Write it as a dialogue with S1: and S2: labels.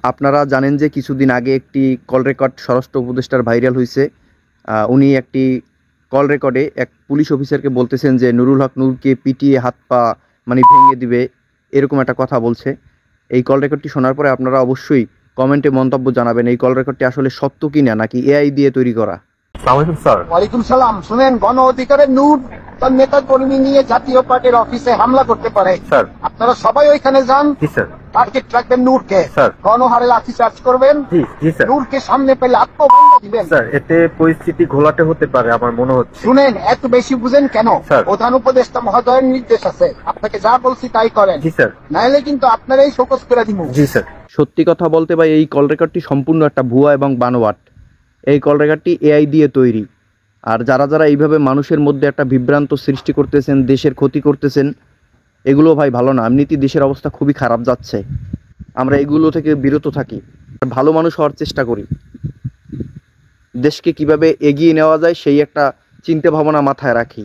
S1: আপনারা জানেন যে কিছুদিন আগে একটি কল রেকর্ড স্বরাষ্ট্র উপদেষ্টার ভাইরাল হয়েছে। উনি একটি কল রেকর্ডে এক পুলিশ অফিসারকে বলতেছেন যে নুরুল হক নূরকে পিটিয়ে হাত পা মানে ভেঙে দিবে, এরকম একটা কথা বলছে। এই কল রেকর্ডটি শোনার পরে আপনারা অবশ্যই কমেন্টে মন্তব্য জানাবেন এই কল রেকর্ডটি আসলে সত্য কিনা নাকি এআই দিয়ে তৈরি করা।
S2: স্যার ওয়ালাইকুম সালাম। শুনেন, গণ অধিকারের নূর তার নেতা কর্মী নিয়ে জাতীয় পার্টির অফিসে হামলা করতে পারে স্যার। আপনারা সবাই ওইখানে যান। জি স্যার। টার্গেট রাখবেন নূরকে স্যার। গণহারে লাঠি চার্জ করবেন। জি জি স্যার। নূরকে সামনে পেলে আত্মবন্ধ দিবেন স্যার। এতে পরিস্থিতি ঘোলাটে হতে পারে আমার মনে হচ্ছে। শুনেন, এত বেশি বুঝেন কেন? প্রধান উপদেষ্টা মহোদয়ের নির্দেশ আছে, আপনাকে যা বলছি তাই করেন। জি স্যার। নাইলে কিন্তু আপনারাই শোকজ করে দিব। জি স্যার।
S1: সত্যি কথা বলতে ভাই, এই কল রেকর্ডটি সম্পূর্ণ একটা ভুয়া এবং বানোয়াট। এই কল রেকর্ডটি এআই দিয়ে তৈরি। আর যারা যারা এইভাবে মানুষের মধ্যে একটা বিভ্রান্ত সৃষ্টি করতেছেন, দেশের ক্ষতি করতেছেন, এগুলো ভাই ভালো না। এমনিতেই দেশের অবস্থা খুবই খারাপ যাচ্ছে। আমরা এগুলো থেকে বিরত থাকি, ভালো মানুষ হওয়ার চেষ্টা করি। দেশকে কিভাবে এগিয়ে নেওয়া যায় সেই একটা চিন্তা ভাবনা মাথায় রাখি।